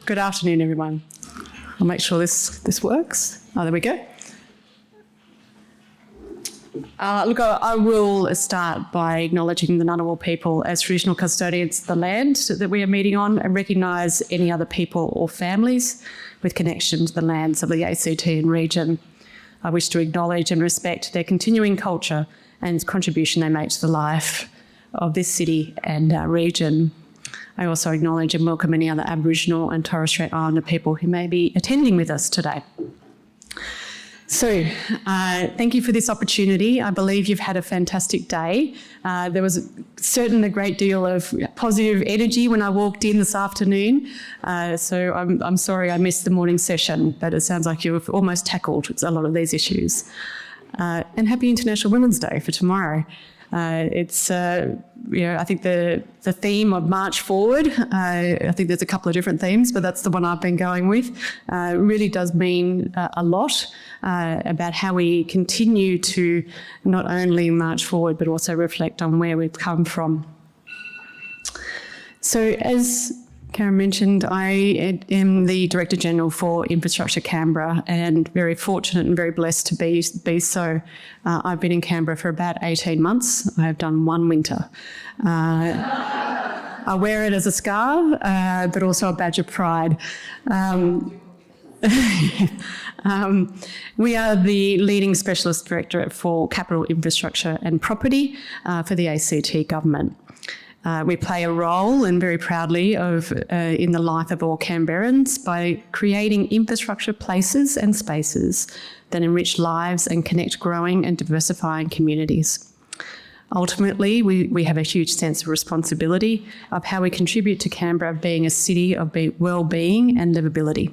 Good afternoon, everyone. I'll make sure this works. Oh, there we go. I will start by acknowledging the Ngunnawal people as traditional custodians of the land that we are meeting on, and recognise any other people or families with connection to the lands of the ACT and region. I wish to acknowledge and respect their continuing culture and contribution they make to the life of this city and our region. I also acknowledge and welcome any other Aboriginal and Torres Strait Islander people who may be attending with us today. So, thank you for this opportunity. I believe you've had a fantastic day. There was certainly a great deal of positive energy when I walked in this afternoon. So I'm sorry I missed the morning session, but it sounds like you've almost tackled a lot of these issues. And happy International Women's Day for tomorrow. I think the theme of March Forward, I think there's a couple of different themes, but that's the one I've been going with, really does mean a lot about how we continue to not only march forward, but also reflect on where we've come from. So as Karen mentioned, I am the Director General for Infrastructure Canberra, and very fortunate and very blessed to be so. I've been in Canberra for about 18 months. I have done one winter. I wear it as a scar, but also a badge of pride. We are the leading specialist directorate for capital infrastructure and property for the ACT government. We play a role, and very proudly, in the life of all Canberrans by creating infrastructure places and spaces that enrich lives and connect growing and diversifying communities. Ultimately, we have a huge sense of responsibility of how we contribute to Canberra being a city of well-being and livability.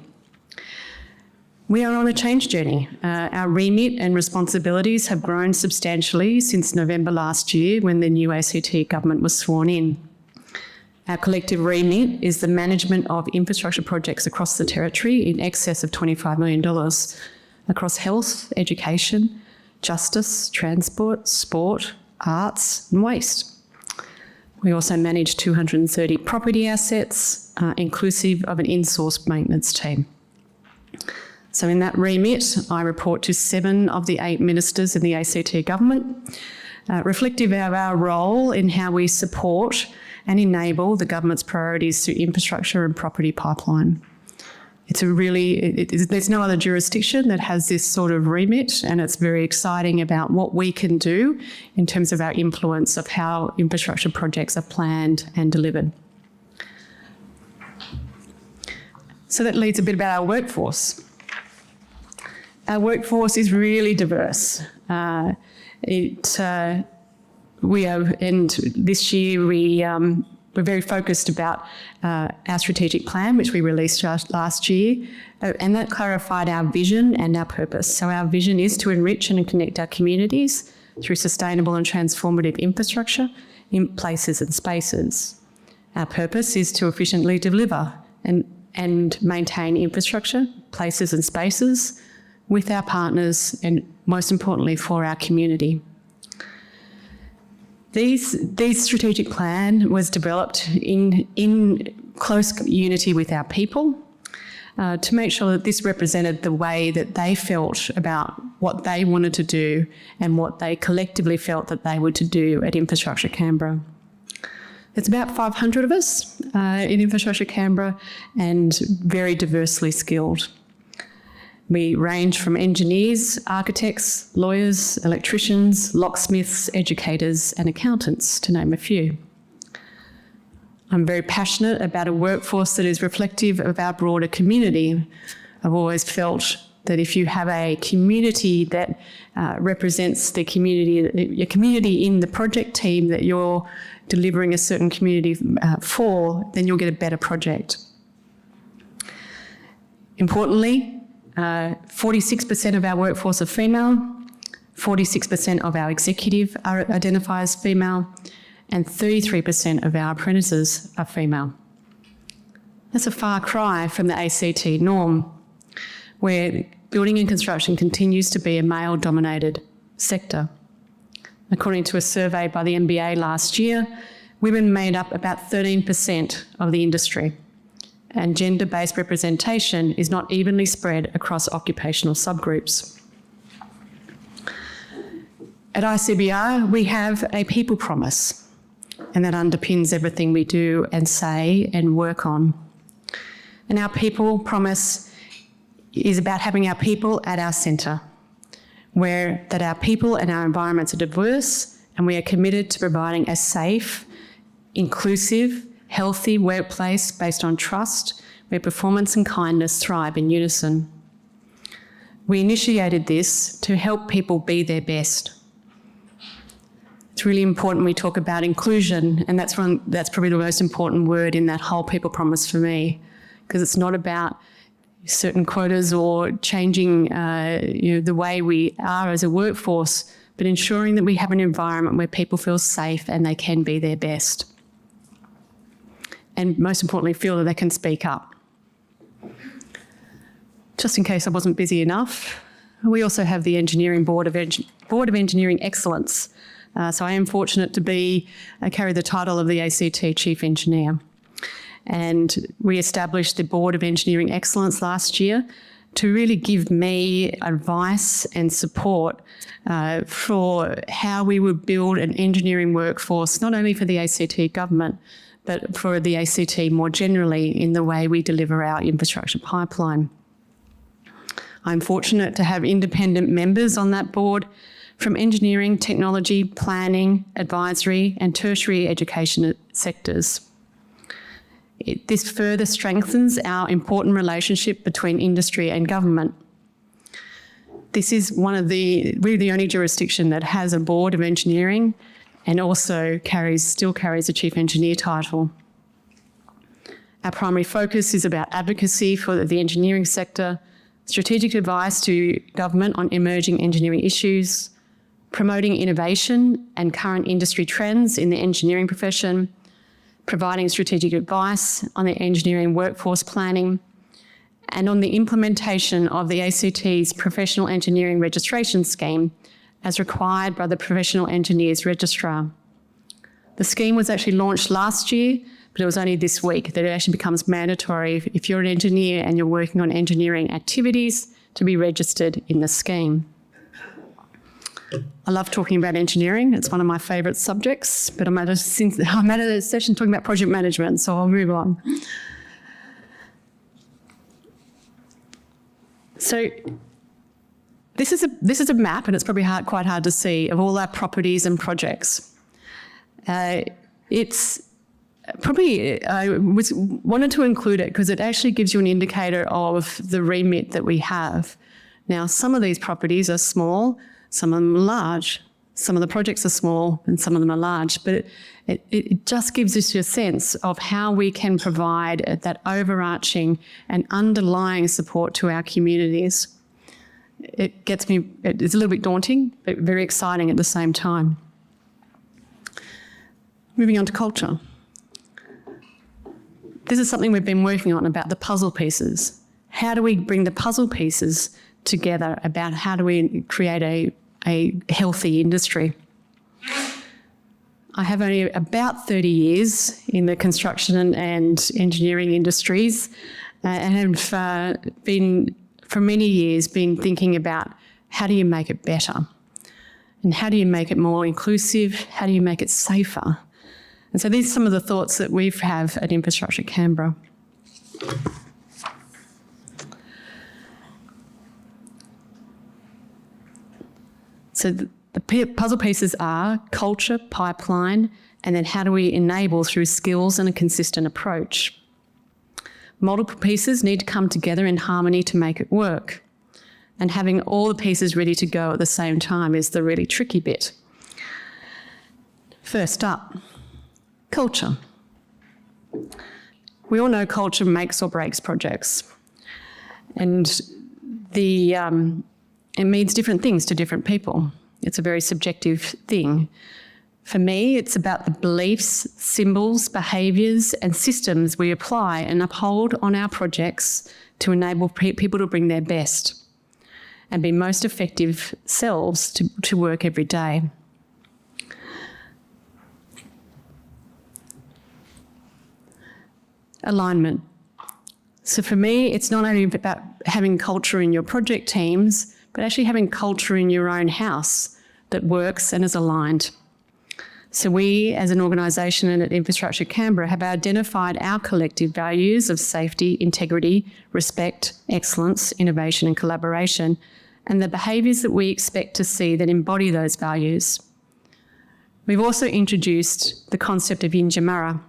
We are on a change journey. Our remit and responsibilities have grown substantially since November last year when the new ACT government was sworn in. Our collective remit is the management of infrastructure projects across the territory in excess of $25 million across health, education, justice, transport, sport, arts and waste. We also manage 230 property assets, inclusive of an in-source maintenance team. So in that remit, I report to 7 of the 8 ministers in the ACT government, reflective of our role in how we support and enable the government's priorities through infrastructure and property pipeline. There's no other jurisdiction that has this sort of remit, and it's very exciting about what we can do in terms of our influence of how infrastructure projects are planned and delivered. So that leads a bit about our workforce. Our workforce is really diverse. And this year we're very focused about our strategic plan, which we released last year, and that clarified our vision and our purpose. So our vision is to enrich and connect our communities through sustainable and transformative infrastructure in places and spaces. Our purpose is to efficiently deliver and maintain infrastructure, places and spaces with our partners, and most importantly for our community. This strategic plan was developed in close unity with our people to make sure that this represented the way that they felt about what they wanted to do and what they collectively felt that they were to do at Infrastructure Canberra. There's about 500 of us in Infrastructure Canberra, and very diversely skilled. We range from engineers, architects, lawyers, electricians, locksmiths, educators and accountants, to name a few. I'm very passionate about a workforce that is reflective of our broader community. I've always felt that if you have a community that represents the community, your community in the project team that you're delivering a certain community for, then you'll get a better project. Importantly, 46% of our workforce are female, 46% of our executive are identify as female, and 33% of our apprentices are female. That's a far cry from the ACT norm, where building and construction continues to be a male-dominated sector. According to a survey by the NBA last year, women made up about 13% of the industry, and gender-based representation is not evenly spread across occupational subgroups. At ICBR, we have a people promise, and that underpins everything we do and say and work on. And our people promise is about having our people at our centre, where that our people and our environments are diverse, and we are committed to providing a safe, inclusive, healthy workplace based on trust, where performance and kindness thrive in unison. We initiated this to help people be their best. It's really important we talk about inclusion, and that's probably the most important word in that whole people promise for me, because it's not about certain quotas or changing the way we are as a workforce, but ensuring that we have an environment where people feel safe and they can be their best. And most importantly, feel that they can speak up. Just in case I wasn't busy enough, we also have the Engineering Board of Engineering Excellence. So I am fortunate to carry the title of the ACT Chief Engineer. And we established the Board of Engineering Excellence last year to really give me advice and support for how we would build an engineering workforce, not only for the ACT government, but for the ACT more generally in the way we deliver our infrastructure pipeline. I'm fortunate to have independent members on that board from engineering, technology, planning, advisory and tertiary education sectors. This further strengthens our important relationship between industry and government. This is we're the only jurisdiction that has a board of engineering and also still carries a chief engineer title. Our primary focus is about advocacy for the engineering sector, strategic advice to government on emerging engineering issues, promoting innovation and current industry trends in the engineering profession, providing strategic advice on the engineering workforce planning, and on the implementation of the ACT's Professional Engineering Registration Scheme as required by the Professional Engineers Registrar. The scheme was actually launched last year, but it was only this week that it actually becomes mandatory if you're an engineer and you're working on engineering activities to be registered in the scheme. I love talking about engineering. It's one of my favourite subjects, but I'm at a session talking about project management, so I'll move on. So this is a map, and it's probably quite hard to see, of all our properties and projects. It's probably, I wanted to include it because it actually gives you an indicator of the remit that we have. Now, some of these properties are small, some of them are large. Some of the projects are small and some of them are large, but it just gives us a sense of how we can provide that overarching and underlying support to our communities. It's a little bit daunting, but very exciting at the same time. Moving on to culture. This is something we've been working on about the puzzle pieces. How do we bring the puzzle pieces together about how do we create a healthy industry? I have only about 30 years in the construction and engineering industries and have been, for many years, been thinking about how do you make it better? And how do you make it more inclusive? How do you make it safer? And so these are some of the thoughts that we have at Infrastructure Canberra. So the puzzle pieces are culture, pipeline, and then how do we enable through skills and a consistent approach. Multiple pieces need to come together in harmony to make it work. And having all the pieces ready to go at the same time is the really tricky bit. First up, culture. We all know culture makes or breaks projects. And it means different things to different people. It's a very subjective thing. For me, it's about the beliefs, symbols, behaviours and systems we apply and uphold on our projects to enable people to bring their best and be most effective selves to work every day. Alignment. So for me, it's not only about having culture in your project teams, but actually having culture in your own house that works and is aligned. So we, as an organisation and at Infrastructure Canberra, have identified our collective values of safety, integrity, respect, excellence, innovation and collaboration, and the behaviours that we expect to see that embody those values. We've also introduced the concept of Yinjimarra.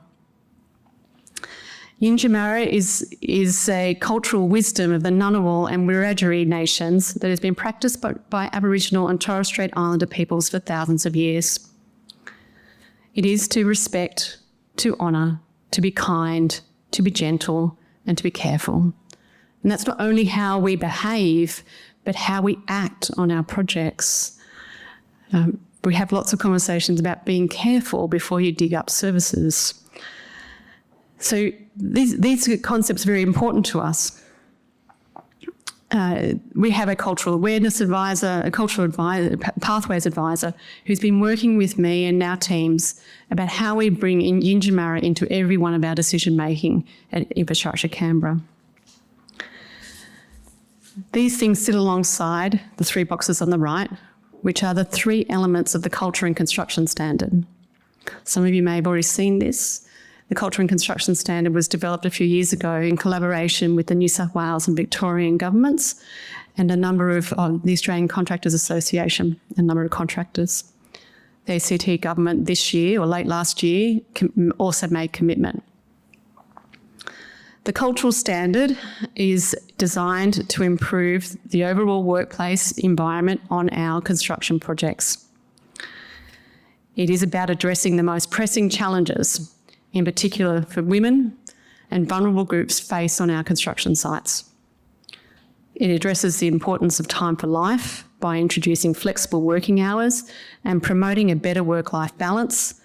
Yinjimarra is a cultural wisdom of the Ngunnawal and Wiradjuri nations that has been practiced by Aboriginal and Torres Strait Islander peoples for thousands of years. It is to respect, to honour, to be kind, to be gentle, and to be careful. And that's not only how we behave, but how we act on our projects. We have lots of conversations about being careful before you dig up services. So these concepts are very important to us. We have a cultural awareness advisor, a cultural advisor, pathways advisor, who's been working with me and our teams about how we bring in Yinjimarra into every one of our decision making at Infrastructure Canberra. These things sit alongside the 3 boxes on the right, which are the 3 elements of the Culture and Construction Standard. Some of you may have already seen this. The Culture and Construction Standard was developed a few years ago in collaboration with the New South Wales and Victorian governments and a number of the Australian Contractors Association, a number of contractors. The ACT government this year, or late last year, also made commitment. The cultural standard is designed to improve the overall workplace environment on our construction projects. It is about addressing the most pressing challenges, in particular for women and vulnerable groups face on our construction sites. It addresses the importance of time for life by introducing flexible working hours and promoting a better work-life balance,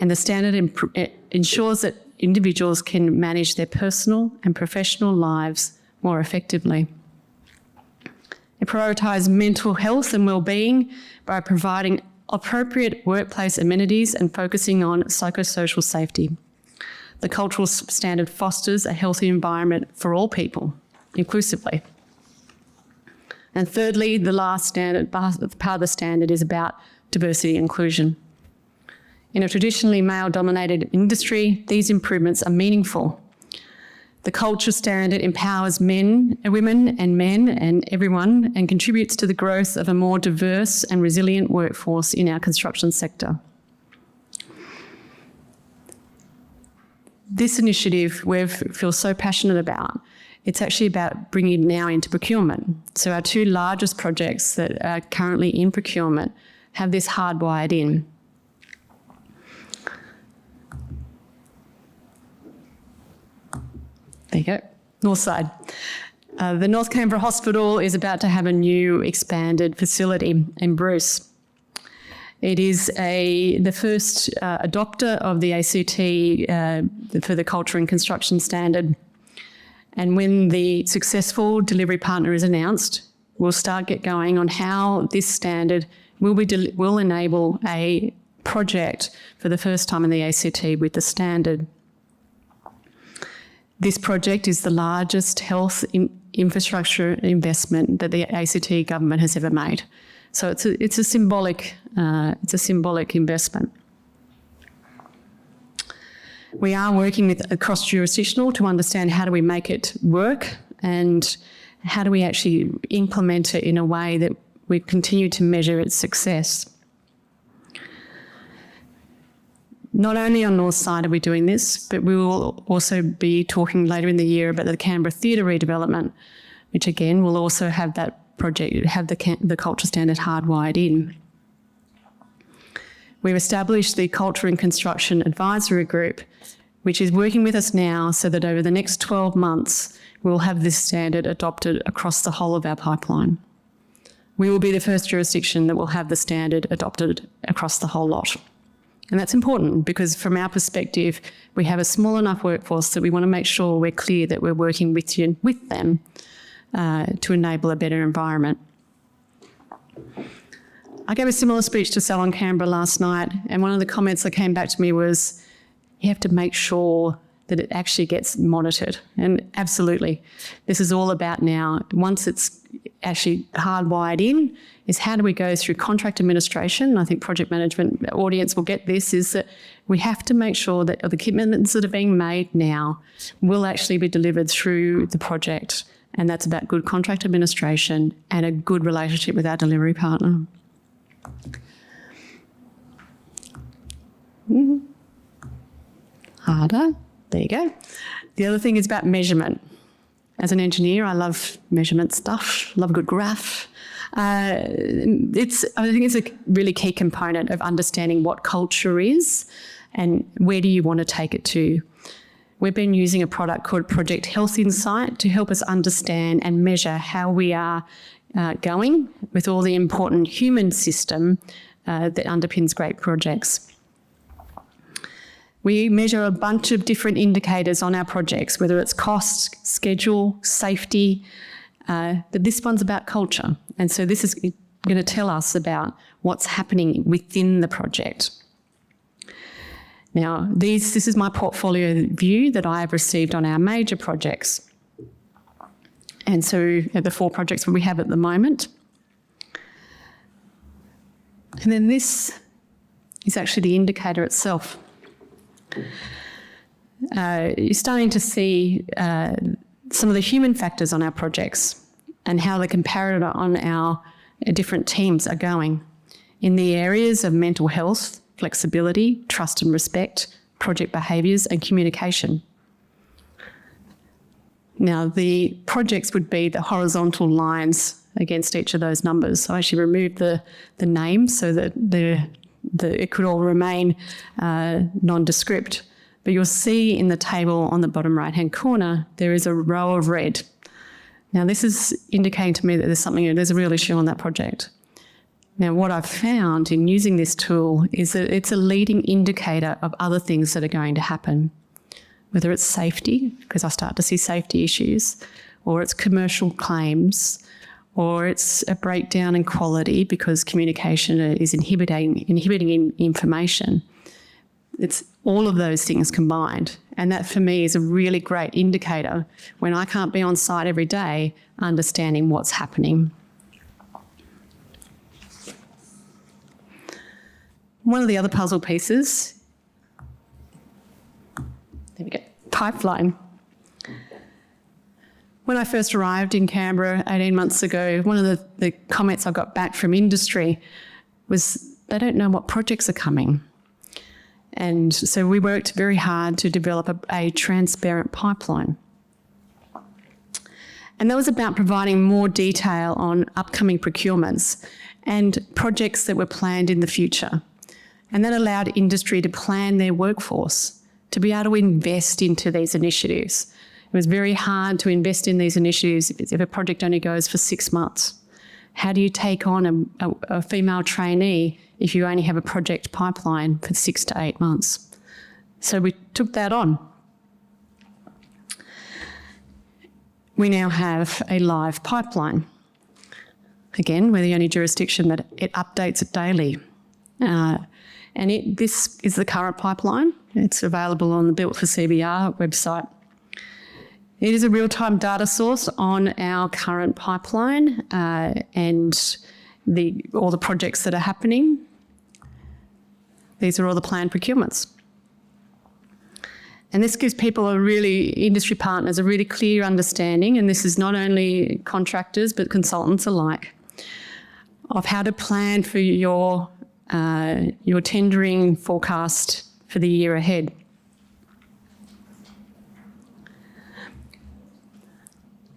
and the standard ensures that individuals can manage their personal and professional lives more effectively. It prioritises mental health and well-being by providing appropriate workplace amenities and focusing on psychosocial safety. The cultural standard fosters a healthy environment for all people, inclusively. And thirdly, the last standard, part of the standard is about diversity and inclusion. In a traditionally male-dominated industry, these improvements are meaningful. The culture standard empowers men, women and men and everyone, and contributes to the growth of a more diverse and resilient workforce in our construction sector. This initiative we feel so passionate about. It's actually about bringing it now into procurement. So our 2 largest projects that are currently in procurement have this hardwired in. There you go, north side. The North Canberra Hospital is about to have a new expanded facility in Bruce. It is the first adopter of the ACT for the Culture and Construction Standard. And when the successful delivery partner is announced, we'll get going on how this standard will enable a project for the first time in the ACT with the standard. This project is the largest health infrastructure investment that the ACT government has ever made. So it's a symbolic investment. We are working with across jurisdictional to understand how do we make it work and how do we actually implement it in a way that we continue to measure its success. Not only on North Side are we doing this, but we will also be talking later in the year about the Canberra Theatre redevelopment, which again will also have that project, have the culture standard hardwired in. We've established the Culture and Construction Advisory Group, which is working with us now so that over the next 12 months, we'll have this standard adopted across the whole of our pipeline. We will be the first jurisdiction that will have the standard adopted across the whole lot. And that's important because from our perspective, we have a small enough workforce that we want to make sure we're clear that we're working with them to enable a better environment. I gave a similar speech to Salon Canberra last night, and one of the comments that came back to me was, you have to make sure that it actually gets monitored. And absolutely, this is all about now, once it's actually hardwired in, is how do we go through contract administration. I think project management audience will get this, is that we have to make sure that the commitments that are being made now will actually be delivered through the project. And that's about good contract administration and a good relationship with our delivery partner. Harder. There you go. The other thing is about measurement. As an engineer, I love measurement stuff, love a good graph. I think it's a really key component of understanding what culture is and where do you want to take it to. We've been using a product called Project Health Insight to help us understand and measure how we are going with all the important human system that underpins great projects. We measure a bunch of different indicators on our projects, whether it's cost, schedule, safety, but this one's about culture. And so this is going to tell us about what's happening within the project. Now, this is my portfolio view that I have received on our major projects. And so the 4 projects that we have at the moment. And then this is actually the indicator itself. You're starting to see some of the human factors on our projects and how the comparator on our different teams are going in the areas of mental health, flexibility, trust and respect, project behaviours and communication. Now, the projects would be the horizontal lines against each of those numbers. So I actually removed the name so that it could all remain nondescript. But you'll see in the table on the bottom right-hand corner, there is a row of red. Now, this is indicating to me that there's a real issue on that project. Now, what I've found in using this tool is that it's a leading indicator of other things that are going to happen, whether it's safety, because I start to see safety issues, or it's commercial claims, or it's a breakdown in quality because communication is inhibiting information. It's all of those things combined. And that for me is a really great indicator when I can't be on site every day, understanding what's happening. One of the other puzzle pieces, there we go, pipeline. When I first arrived in Canberra 18 months ago, one of the comments I got back from industry was they don't know what projects are coming. And so we worked very hard to develop a transparent pipeline. And that was about providing more detail on upcoming procurements and projects that were planned in the future. And that allowed industry to plan their workforce, to be able to invest into these initiatives. It was very hard to invest in these initiatives if a project only goes for 6 months. How do you take on a female trainee if you only have a project pipeline for 6 to 8 months? So we took that on. We now have a live pipeline. Again, we're the only jurisdiction that it updates it daily. This is the current pipeline. It's available on the Built for CBR website. It is a real-time data source on our current pipeline and all the projects that are happening. These are all the planned procurements. And this gives people industry partners, a really clear understanding, and this is not only contractors but consultants alike, of how to plan for your tendering forecast for the year ahead.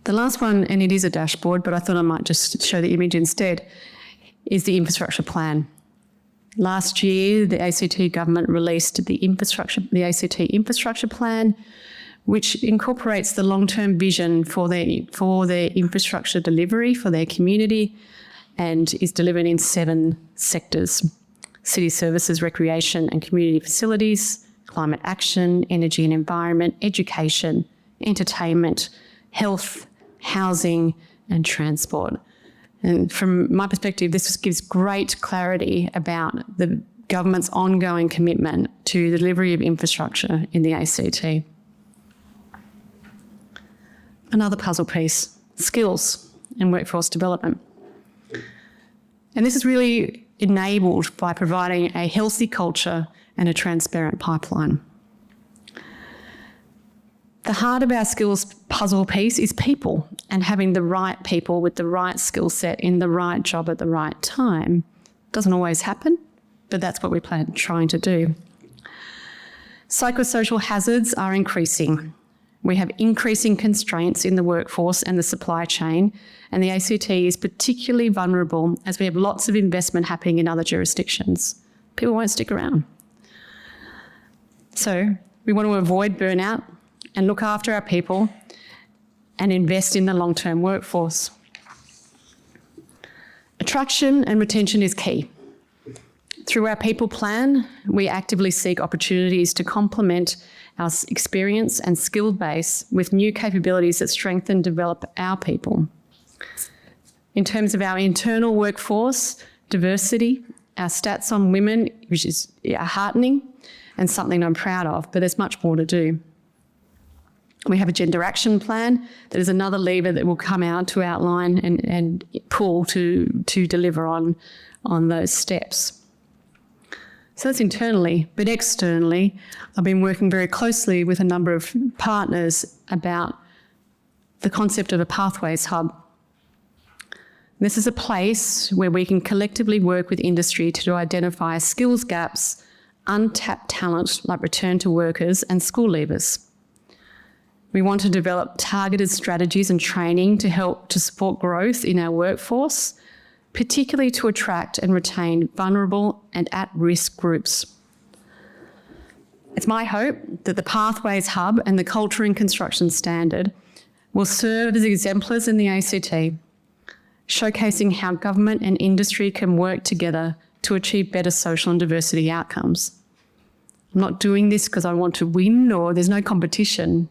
The last one, and it is a dashboard, but I thought I might just show the image instead, is the infrastructure plan. Last year, the ACT government released the ACT infrastructure plan, which incorporates the long-term vision for their infrastructure delivery for their community and is delivered in 7 sectors: city services, recreation and community facilities, climate action, energy and environment, education, entertainment, health, housing and transport. And from my perspective, this gives great clarity about the government's ongoing commitment to the delivery of infrastructure in the ACT. Another puzzle piece, skills and workforce development. And this is really enabled by providing a healthy culture and a transparent pipeline. The heart of our skills puzzle piece is people, and having the right people with the right skill set in the right job at the right time. Doesn't always happen, but that's what we're trying to do. Psychosocial hazards are increasing. We have increasing constraints in the workforce and the supply chain, and the ACT is particularly vulnerable as we have lots of investment happening in other jurisdictions. People won't stick around. So we want to avoid burnout and look after our people and invest in the long-term workforce. Attraction and retention is key. Through our people plan, we actively seek opportunities to complement our experience and skill base with new capabilities that strengthen and develop our people. In terms of our internal workforce diversity, our stats on women, which is heartening and something I'm proud of, but there's much more to do. We have a gender action plan that is another lever that will come out to outline and pull to deliver on those steps. So that's internally, but externally, I've been working very closely with a number of partners about the concept of a pathways hub. This is a place where we can collectively work with industry to identify skills gaps, untapped talent like return to workers and school leavers. We want to develop targeted strategies and training to help to support growth in our workforce, particularly to attract and retain vulnerable and at-risk groups. It's my hope that the Pathways Hub and the Culture in Construction Standard will serve as exemplars in the ACT, showcasing how government and industry can work together to achieve better social and diversity outcomes. I'm not doing this because I want to win or there's no competition,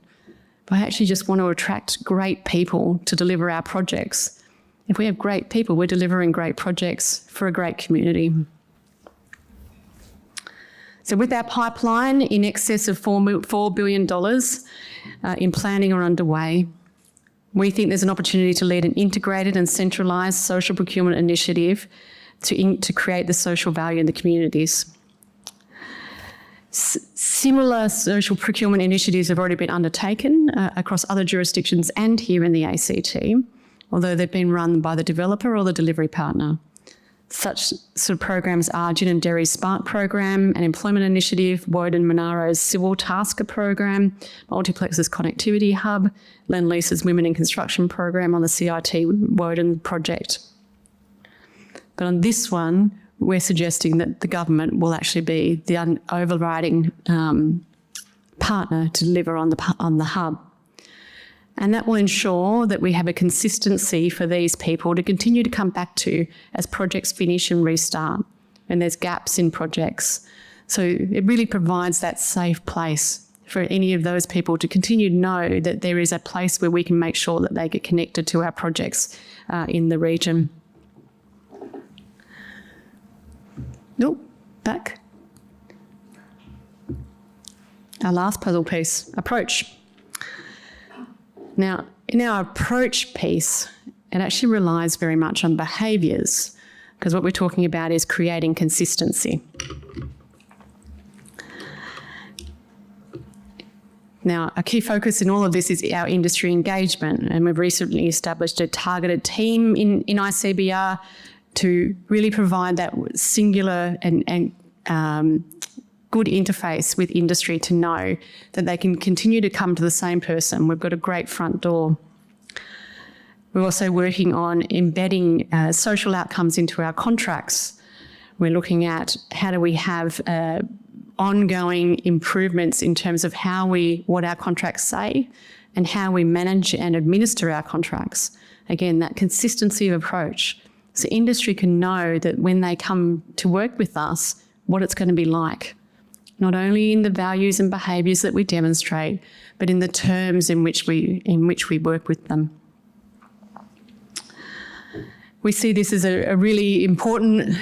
but I actually just want to attract great people to deliver our projects. If we have great people, we're delivering great projects for a great community. So with our pipeline in excess of $4 billion in planning or underway, we think there's an opportunity to lead an integrated and centralised social procurement initiative to create the social value in the communities. Similar social procurement initiatives have already been undertaken across other jurisdictions and here in the ACT, although they've been run by the developer or the delivery partner. Such sort of programs are Gin and Derry's Spark program, an employment initiative, Woden Monaro's Civil Tasker program, Multiplex's Connectivity Hub, Lend-Lease's Women in Construction program on the CIT Woden project. But on this one, we're suggesting that the government will actually be the overriding partner to deliver on the hub. And that will ensure that we have a consistency for these people to continue to come back to as projects finish and restart, and there's gaps in projects. So it really provides that safe place for any of those people to continue to know that there is a place where we can make sure that they get connected to our projects in the region. Nope, back. Our last puzzle piece, approach. Now, in our approach piece, it actually relies very much on behaviours, because what we're talking about is creating consistency. Now, a key focus in all of this is our industry engagement, and we've recently established a targeted team in ICBR to really provide that singular and good interface with industry to know that they can continue to come to the same person. We've got a great front door. We're also working on embedding social outcomes into our contracts. We're looking at how do we have ongoing improvements in terms of what our contracts say and how we manage and administer our contracts. Again, that consistency of approach. So industry can know that when they come to work with us, what it's going to be like. Not only in the values and behaviours that we demonstrate, but in the terms in which we work with them. We see this as a really important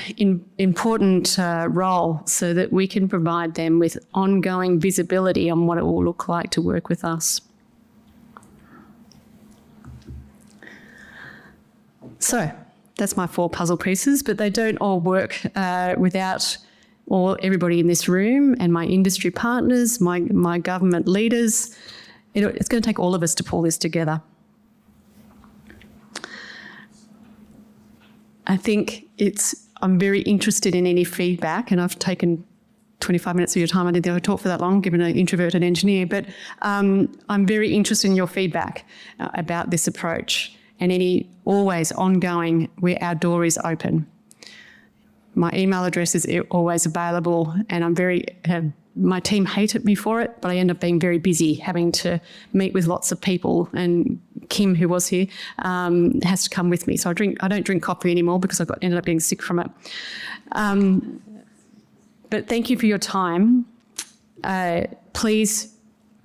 role so that we can provide them with ongoing visibility on what it will look like to work with us. So that's my 4 puzzle pieces, but they don't all work without everybody in this room and my industry partners, my government leaders. It's going to take all of us to pull this together. I think I'm very interested in any feedback, and I've taken 25 minutes of your time. I didn't think I would talk for that long, given an introverted engineer, but I'm very interested in your feedback about this approach and any always ongoing where our door is open. My email address is always available, and my team hated me for it, but I end up being very busy, having to meet with lots of people. And Kim, who was here, has to come with me. So I don't drink coffee anymore because I ended up getting sick from it. But thank you for your time. Please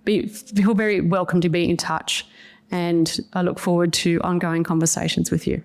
feel very welcome to be in touch, and I look forward to ongoing conversations with you.